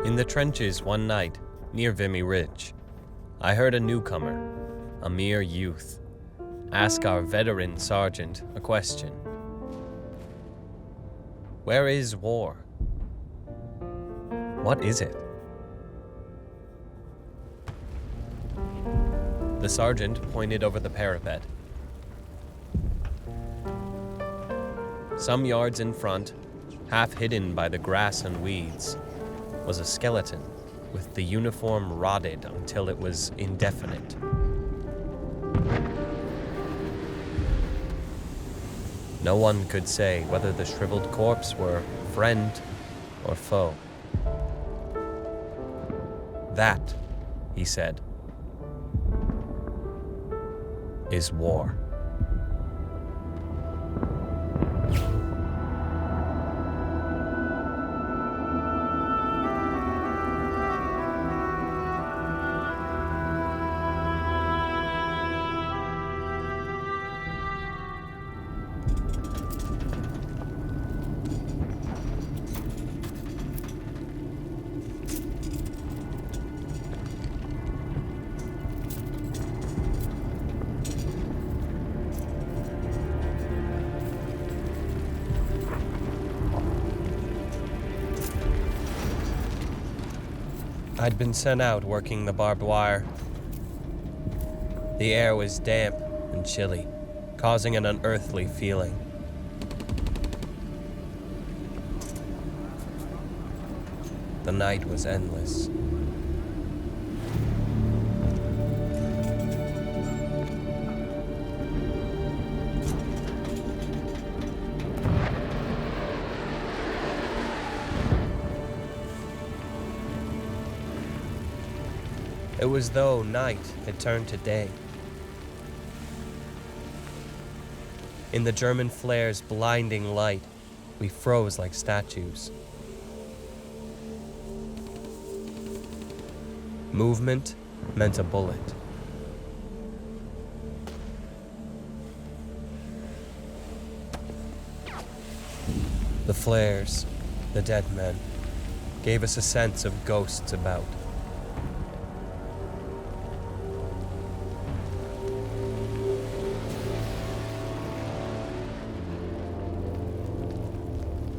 In the trenches one night, near Vimy Ridge, I heard a newcomer, a mere youth, ask our veteran sergeant a question. Where is war? What is it? The sergeant pointed over the parapet. Some yards in front, half hidden by the grass and weeds, was a skeleton with the uniform rotted until it was indefinite. No one could say whether the shriveled corpse were friend or foe. That, he said, is war. I'd been sent out working the barbed wire. The air was damp and chilly, causing an unearthly feeling. The night was endless. It was though night had turned to day. In the German flare's blinding light, we froze like statues. Movement meant a bullet. The flares, the dead men, gave us a sense of ghosts about.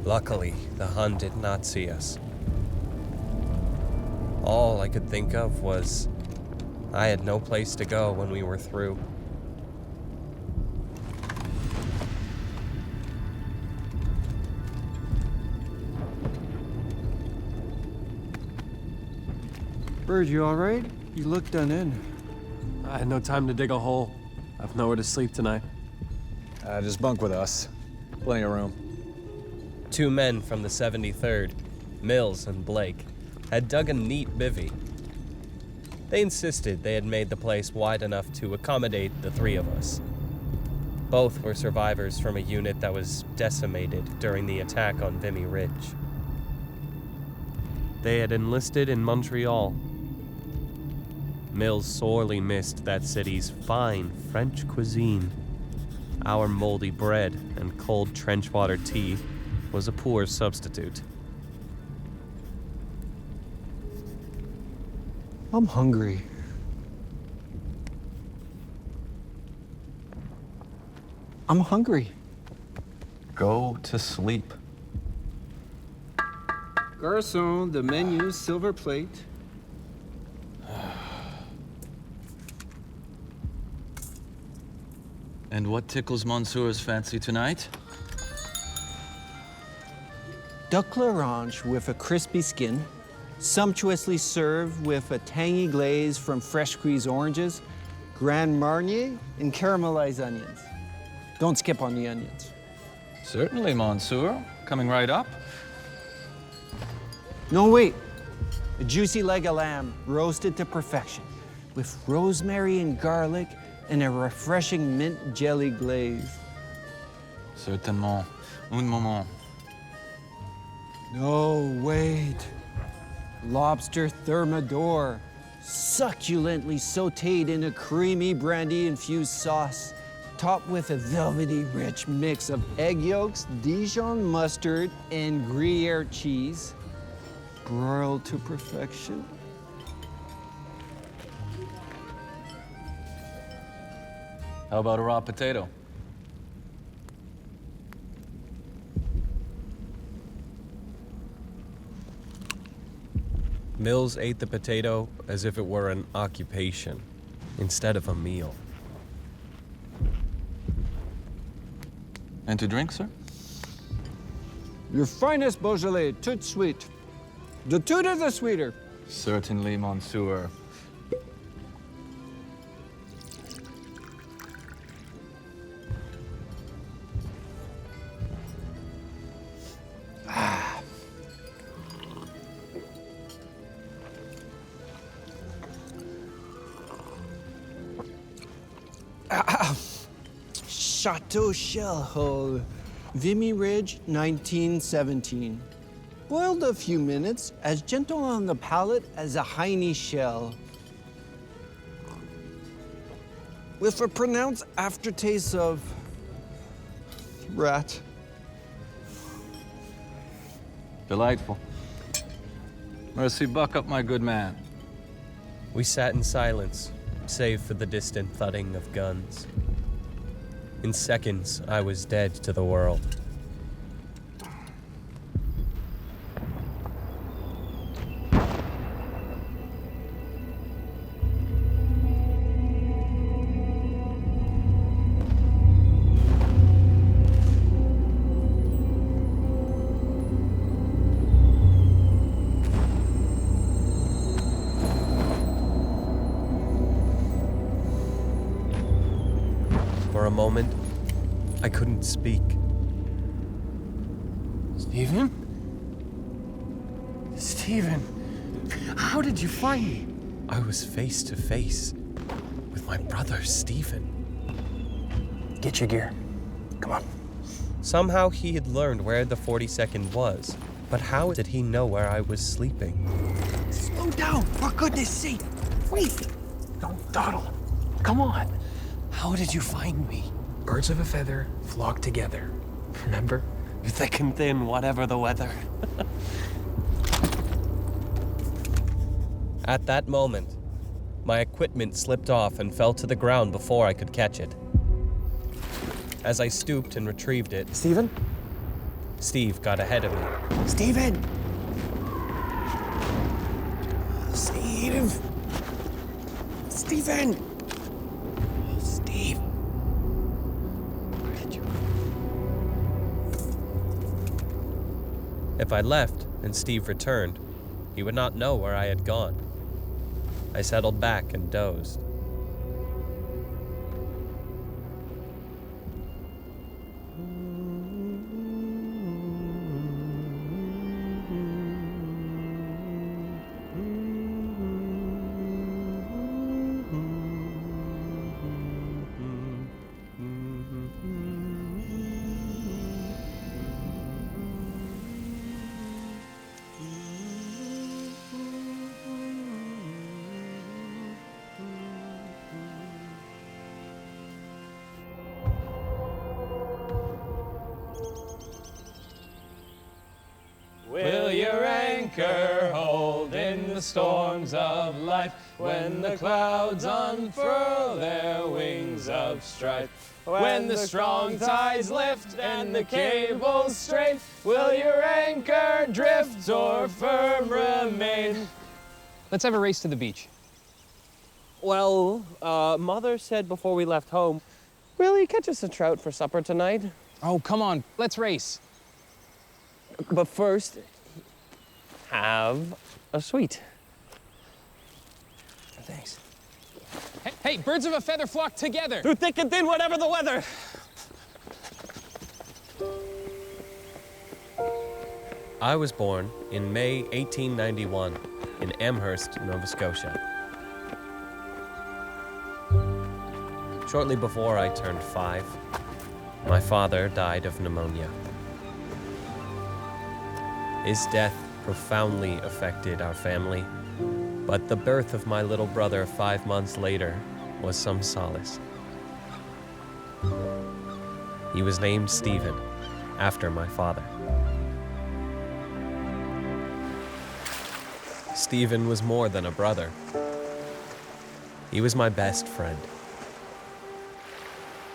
Luckily, the Hun did not see us. All I could think of was I had no place to go when we were through. Bird, you all right? You look done in. I had no time to dig a hole. I've nowhere to sleep tonight. Just bunk with us. Plenty of room. 2 men from the 73rd, Mills and Blake, had dug a neat bivvy. They insisted they had made the place wide enough to accommodate the 3 of us. Both were survivors from a unit that was decimated during the attack on Vimy Ridge. They had enlisted in Montreal. Mills sorely missed that city's fine French cuisine. Our moldy bread and cold trenchwater tea was a poor substitute. I'm hungry. I'm hungry. Go to sleep. Garçon, the menu, silver plate. And what tickles Monsieur's fancy tonight? Duck l'orange with a crispy skin, sumptuously served with a tangy glaze from fresh squeezed oranges, Grand Marnier, and caramelized onions. Don't skip on the onions. Certainly, Monsieur. Coming right up. No, wait. A juicy leg of lamb, roasted to perfection, with rosemary and garlic and a refreshing mint jelly glaze. Certainement. Un moment. No, wait. Lobster thermidor, succulently sautéed in a creamy brandy-infused sauce, topped with a velvety rich mix of egg yolks, Dijon mustard, and Gruyere cheese. broiled to perfection. How about a raw potato? Mills ate the potato as if it were an occupation instead of a meal. And to drink, sir? Your finest Beaujolais, tout sweet. The tutor the sweeter. Certainly, Monsieur. Chateau Shell Hole, Vimy Ridge, 1917. Boiled a few minutes, as gentle on the palate as a hiney shell. With a pronounced aftertaste of rat. Delightful. Mercy, buck up, my good man. We sat in silence, save for the distant thudding of guns. In seconds, I was dead to the world. For a moment, I couldn't speak. Stephen? Stephen, how did you find me? I was face to face with my brother, Stephen. Get your gear. Come on. Somehow he had learned where the 42nd was, but how did he know where I was sleeping? Slow down, for goodness sake. Wait. Don't dawdle. Come on. How did you find me? Birds of a feather flock together. Remember? Thick and thin, whatever the weather. At that moment, my equipment slipped off and fell to the ground before I could catch it. As I stooped and retrieved it, Stephen? Steve got ahead of me. Stephen! Steve! Stephen! Steve! Where did you go? If I left and Steve returned, he would not know where I had gone. I settled back and dozed. Will your anchor hold in the storms of life when the clouds unfurl their wings of strife? When the strong tides lift and the cables strain, will your anchor drift or firm remain? Let's have a race to the beach. Well, Mother said before we left home, will you catch us a trout for supper tonight? Oh, come on, let's race. But first, have a sweet. Thanks. Hey, birds of a feather flock together. Through thick and thin, whatever the weather. I was born in May 1891 in Amherst, Nova Scotia. Shortly before I turned 5, my father died of pneumonia. His death profoundly affected our family, but the birth of my little brother 5 months later was some solace. He was named Stephen, after my father. Stephen was more than a brother. He was my best friend.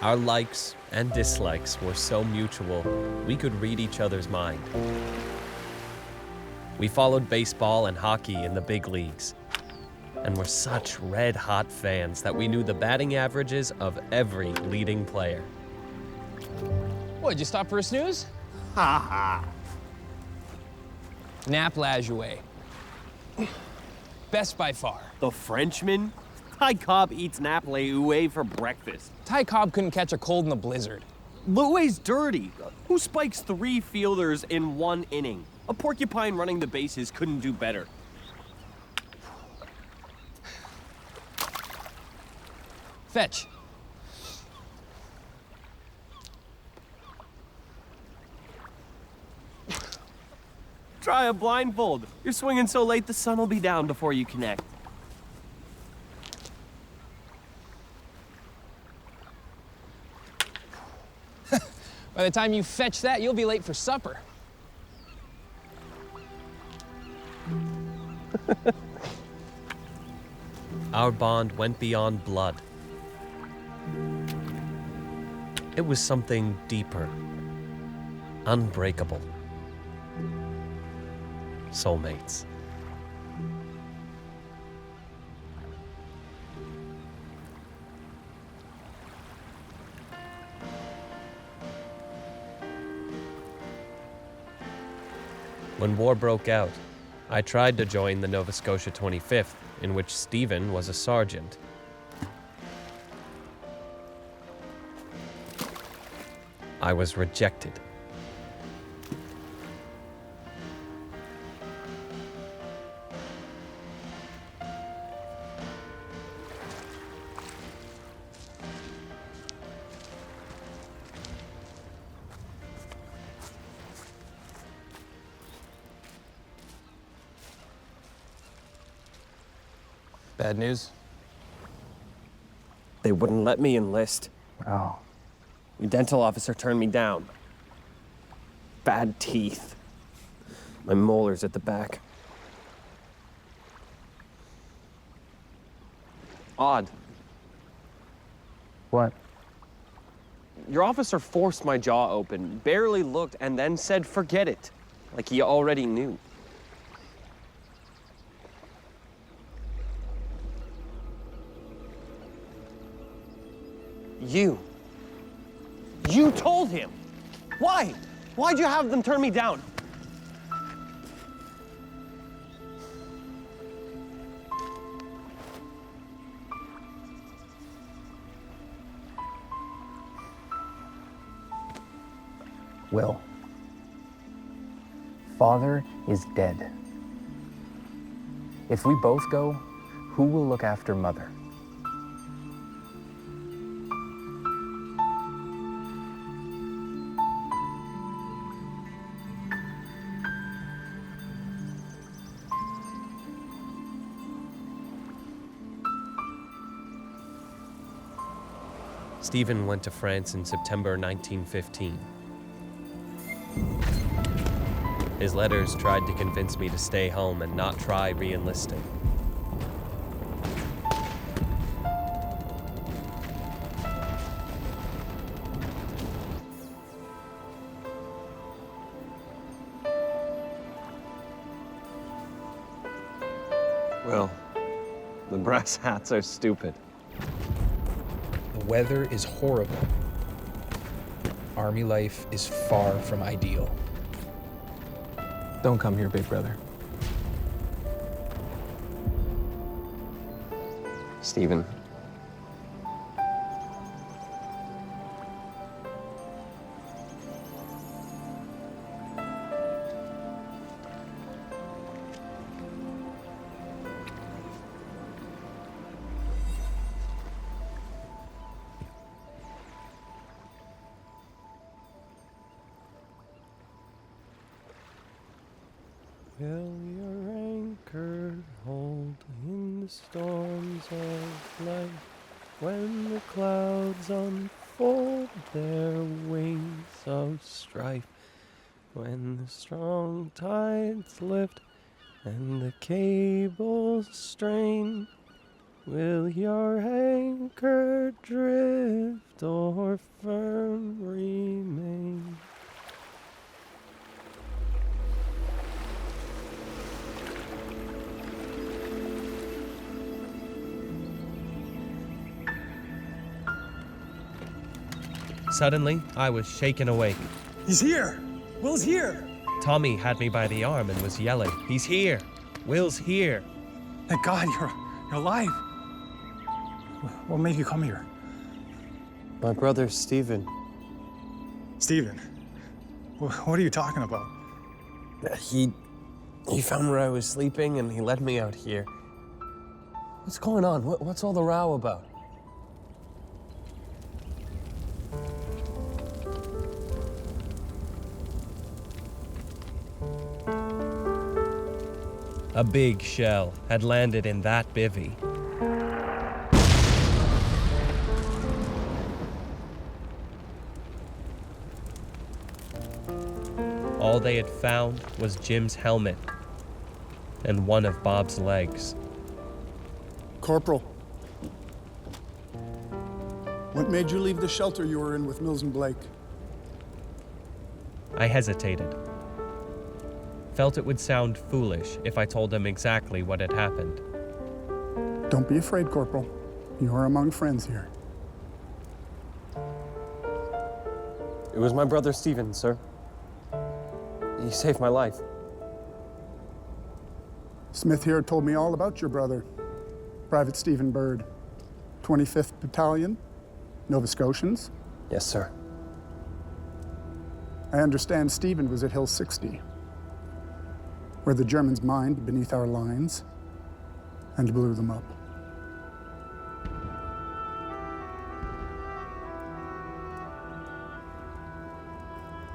Our likes and dislikes were so mutual, we could read each other's mind. We followed baseball and hockey in the big leagues, and were such red-hot fans that we knew the batting averages of every leading player. What, did you stop for a snooze? Ha ha. Nap Lajoie. Best by far. The Frenchman? Ty Cobb eats Nap Lajoie for breakfast. Ty Cobb couldn't catch a cold in the blizzard. Louie's dirty. Who spikes 3 fielders in 1 inning? A porcupine running the bases couldn't do better. Fetch. Try a blindfold. You're swinging so late the sun will be down before you connect. By the time you fetch that, you'll be late for supper. Our bond went beyond blood. It was something deeper, unbreakable. Soulmates. When war broke out, I tried to join the Nova Scotia 25th, in which Stephen was a sergeant. I was rejected. Bad news? They wouldn't let me enlist. Oh. The dental officer turned me down. Bad teeth. My molars at the back. Odd. What? Your officer forced my jaw open, barely looked, and then said, "Forget it," like he already knew. You told him. Why? Why'd you have them turn me down? Will. Father is dead. If we both go, who will look after Mother? Stephen went to France in September 1915. His letters tried to convince me to stay home and not try re-enlisting. Well, the brass hats are stupid. The weather is horrible. Army life is far from ideal. Don't come here, big brother. Stephen. Will your anchor hold in the storms of life when the clouds unfold their wings of strife, when the strong tides lift and the cables strain. Will your anchor drift or firm remain? Suddenly, I was shaken awake. He's here! Will's here! Tommy had me by the arm and was yelling, "He's here! Will's here!" Thank God you're alive. What made you come here? My brother, Stephen. Stephen, what are you talking about? He found where I was sleeping and he led me out here. What's going on? What's all the row about? A big shell had landed in that bivvy. All they had found was Jim's helmet and one of Bob's legs. Corporal, what made you leave the shelter you were in with Mills and Blake? I hesitated. Felt it would sound foolish if I told them exactly what had happened. Don't be afraid, Corporal. You are among friends here. It was my brother, Stephen, sir. He saved my life. Smith here told me all about your brother, Private Stephen Bird, 25th Battalion, Nova Scotians. Yes, sir. I understand Stephen was at Hill 60, where the Germans mined beneath our lines and blew them up.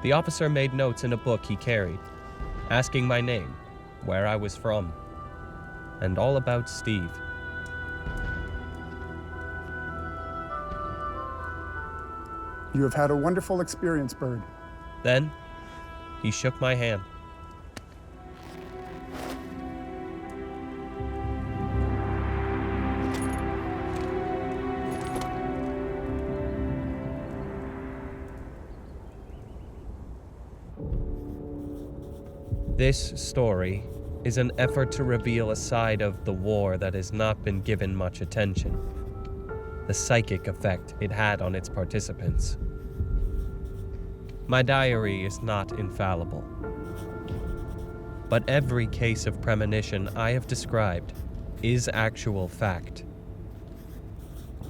The officer made notes in a book he carried, asking my name, where I was from, and all about Steve. You have had a wonderful experience, Bird. Then, he shook my hand. This story is an effort to reveal a side of the war that has not been given much attention, the psychic effect it had on its participants. My diary is not infallible, but every case of premonition I have described is actual fact.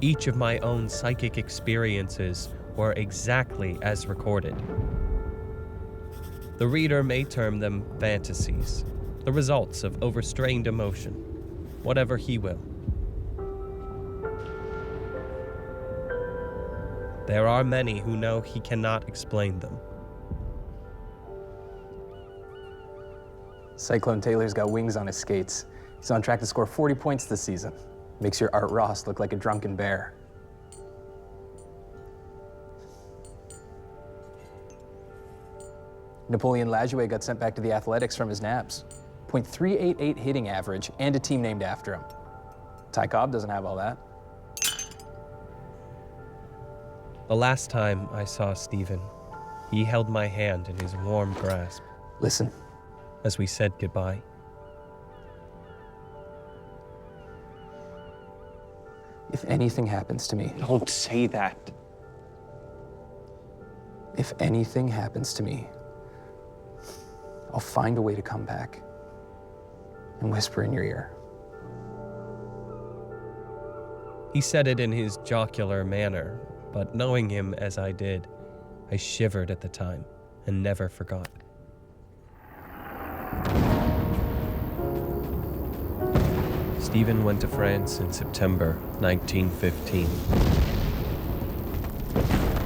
Each of my own psychic experiences were exactly as recorded. The reader may term them fantasies, the results of overstrained emotion, whatever he will. There are many who know he cannot explain them. Cyclone Taylor's got wings on his skates. He's on track to score 40 points this season. Makes your Art Ross look like a drunken bear. Napoleon Lajoie got sent back to the Athletics from his naps. .388 hitting average and a team named after him. Ty Cobb doesn't have all that. The last time I saw Stephen, he held my hand in his warm grasp. Listen. As we said goodbye. If anything happens to me... Don't say that. If anything happens to me, I'll find a way to come back and whisper in your ear. He said it in his jocular manner, but knowing him as I did, I shivered at the time and never forgot. Stephen went to France in September 1915.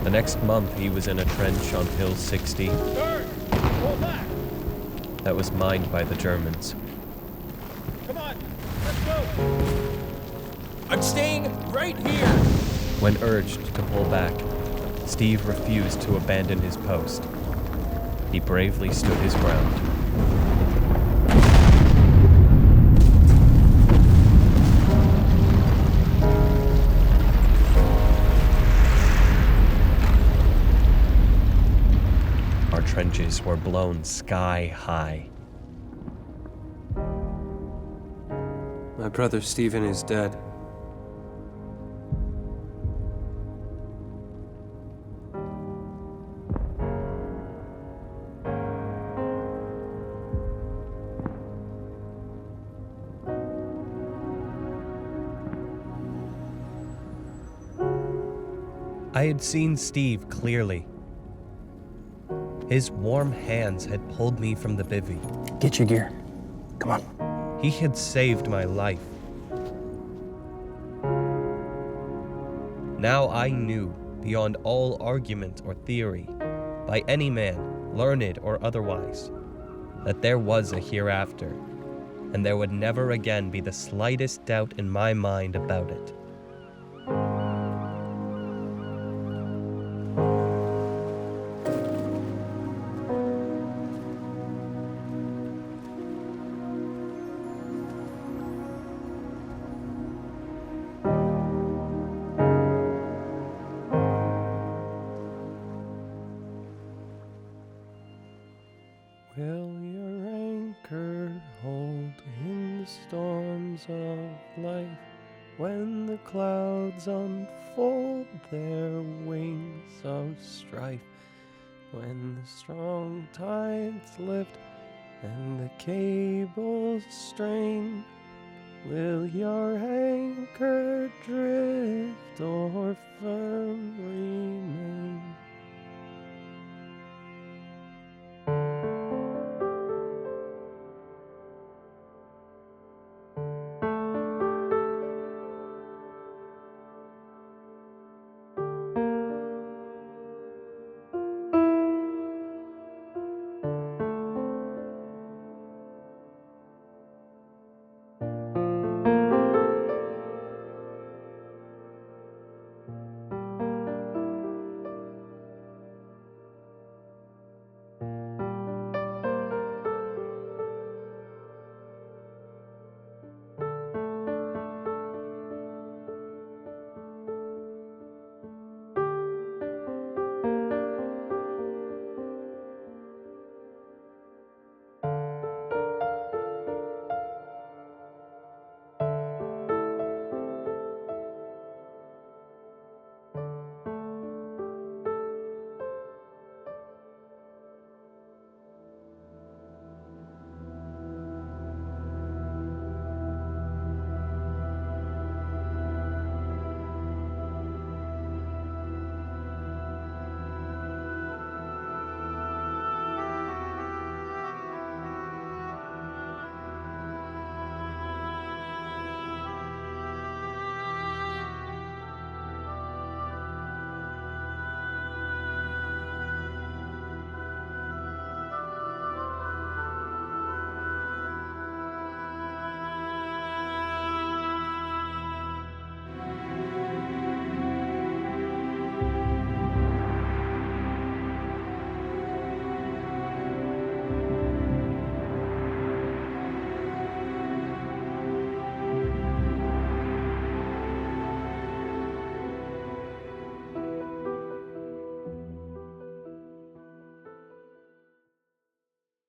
The next month, he was in a trench on Hill 60 that was mined by the Germans. Come on, let's go! I'm staying right here! When urged to pull back, Steve refused to abandon his post. He bravely stood his ground. torches were blown sky high. My brother Stephen is dead. I had seen Steve clearly. His warm hands had pulled me from the bivvy. Get your gear. Come on. He had saved my life. Now I knew, beyond all argument or theory, by any man, learned or otherwise, that there was a hereafter, and there would never again be the slightest doubt in my mind about it. Will your anchor hold in the storms of life when the clouds unfold their wings of strife? When the strong tides lift and the cables strain, will your anchor drift or firm remain?